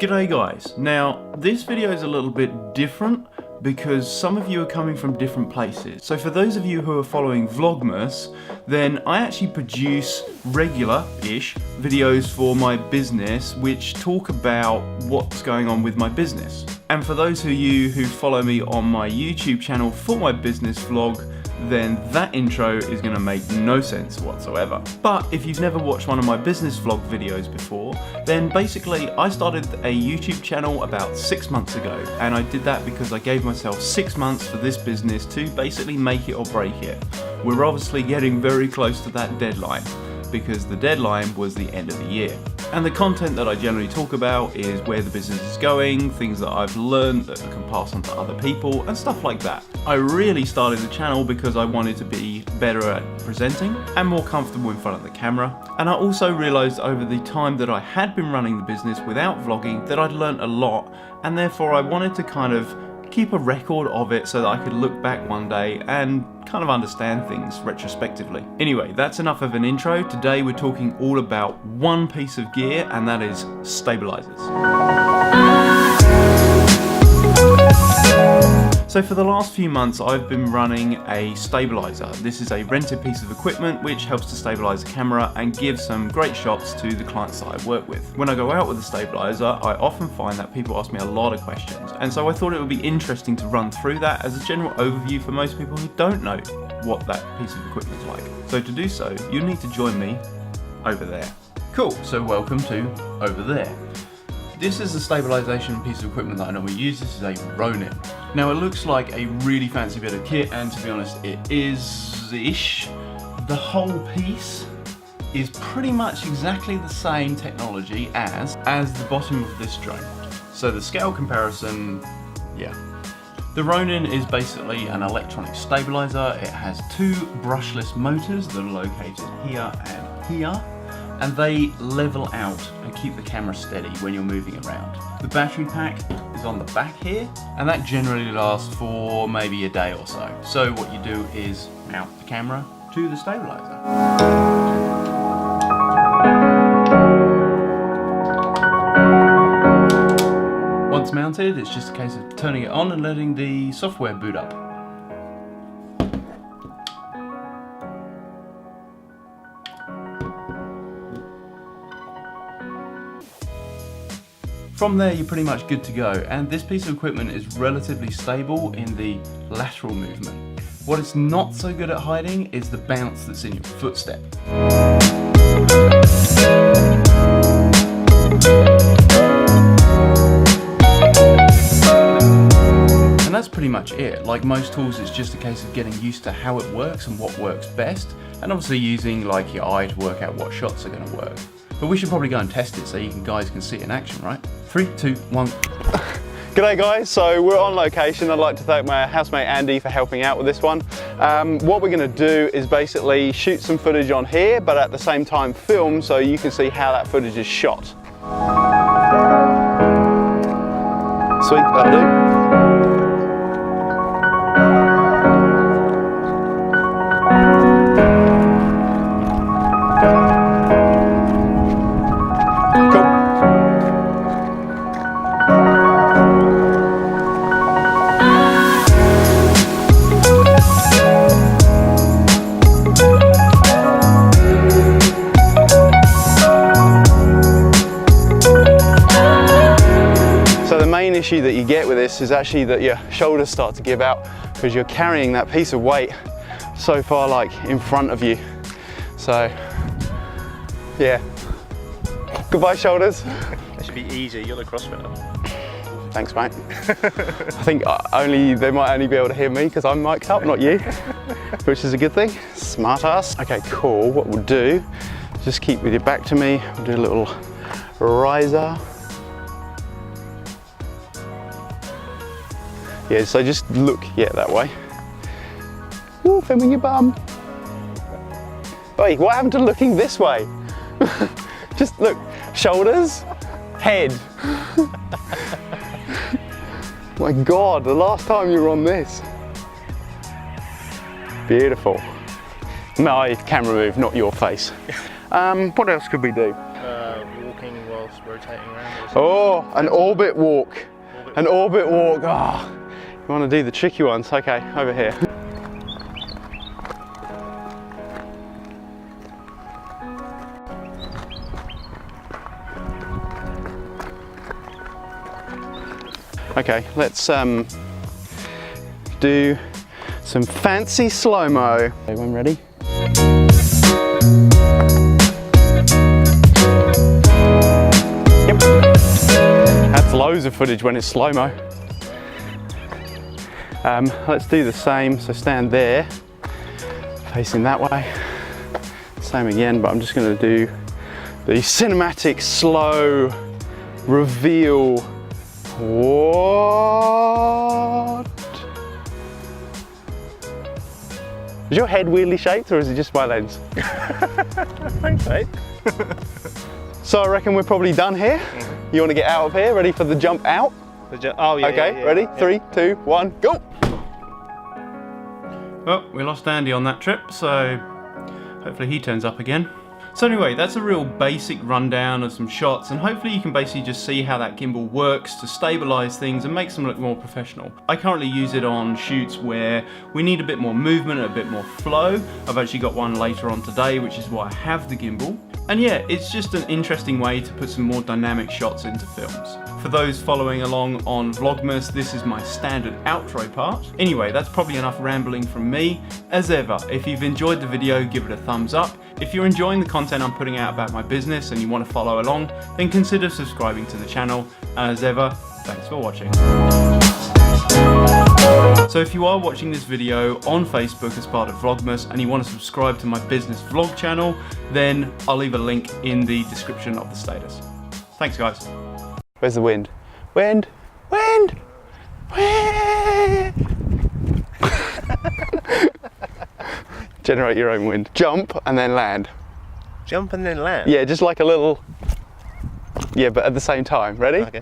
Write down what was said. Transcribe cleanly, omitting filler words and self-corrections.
G'day guys. Now, this video is a little bit different because some of you are coming from different places. So for those of you who are following Vlogmas, then I actually produce regular-ish videos for my business which talk about what's going on with my business. And for those of you who follow me on my YouTube channel for my business vlog, then that intro is going to make no sense whatsoever. But if you've never watched one of my business vlog videos before, then basically I started a YouTube channel about 6 months ago, and I did that because I gave myself 6 months for this business to basically make it or break it. We're obviously getting very close to that deadline, because the deadline was the end of the year. And the content that I generally talk about is where the business is going, things that I've learned that I can pass on to other people, and stuff like that. I really started the channel because I wanted to be better at presenting and more comfortable in front of the camera. And I also realised over the time that I had been running the business without vlogging that I'd learnt a lot, and therefore I wanted to kind of keep a record of it so that I could look back one day and kind of understand things retrospectively. Anyway, that's enough of an intro. Today we're talking all about one piece of gear, and that is stabilizers. So for the last few months I've been running a stabilizer. This is a rented piece of equipment which helps to stabilize the camera and give some great shots to the clients that I work with. When I go out with a stabilizer, I often find that people ask me a lot of questions, and so I thought it would be interesting to run through that as a general overview for most people who don't know what that piece of equipment is like. So to do so, you need to join me over there. Cool, so welcome to over there. This is the stabilization piece of equipment that I normally use. This is a Ronin. Now it looks like a really fancy bit of kit, and to be honest it is-ish. The whole piece is pretty much exactly the same technology as the bottom of this drone. So the scale comparison, yeah. The Ronin is basically an electronic stabilizer. It has two brushless motors that are located here and here, and they level out and keep the camera steady when you're moving around. The battery pack is on the back here, and that generally lasts for maybe a day or so. So what you do is mount the camera to the stabilizer. Once mounted, it's just a case of turning it on and letting the software boot up. From there you're pretty much good to go, and this piece of equipment is relatively stable in the lateral movement. What it's not so good at hiding is the bounce that's in your footstep. And that's pretty much it. Like most tools, it's just a case of getting used to how it works and what works best, and obviously using like your eye to work out what shots are going to work. But we should probably go and test it so you guys can see it in action, right? 3, 2, 1. G'day guys, so we're on location. I'd like to thank my housemate Andy for helping out with this one. What we're going to do is basically shoot some footage on here, but at the same time film so you can see how that footage is shot. Sweet, that'll do. Issue that you get with this is actually that your shoulders start to give out because you're carrying that piece of weight so far like in front of you. So yeah, goodbye shoulders. That should be easy, you're the CrossFitter. Thanks mate. I think they might only be able to hear me because I'm mic'd up, not you, which is a good thing. Smart ass. Okay, cool. What we'll do, just keep with your back to me. We'll do a little riser. Yeah, so just look, yeah, that way. Ooh, filming your bum. Wait, what happened to looking this way? Just look, shoulders, head. My God, the last time you were on this. Beautiful. My camera move, not your face. What else could we do? Walking while whilst rotating around. Oh, an orbit walk. An orbit walk. Oh, you want to do the tricky ones? Okay, over here. Okay, let's do some fancy slow-mo. Everyone ready? Yep. That's loads of footage when it's slow-mo. Let's do the same, so stand there, facing that way. Same again, but I'm just gonna do the cinematic slow reveal. What? Is your head weirdly shaped or is it just my lens? Thanks, mate. So I reckon we're probably done here. You want to get out of here? Ready for the jump out? Oh yeah. Okay, yeah. ready? Yeah. 3, 2, 1, go! Well, we lost Andy on that trip, so hopefully he turns up again. So anyway, that's a real basic rundown of some shots, and hopefully you can basically just see how that gimbal works to stabilize things and makes them look more professional. I currently use it on shoots where we need a bit more movement, a bit more flow. I've actually got one later on today, which is why I have the gimbal. And yeah, it's just an interesting way to put some more dynamic shots into films. For those following along on Vlogmas, this is my standard outro part. Anyway, that's probably enough rambling from me. As ever, if you've enjoyed the video, give it a thumbs up. If you're enjoying the content I'm putting out about my business and you want to follow along, then consider subscribing to the channel. As ever, thanks for watching. So if you are watching this video on Facebook as part of Vlogmas and you want to subscribe to my business vlog channel, then I'll leave a link in the description of the status. Thanks guys. Where's the wind? Wind! Wind! Wind! Generate your own wind. Jump and then land. Jump and then land? Yeah, just like a little... Yeah, but at the same time. Ready? Okay.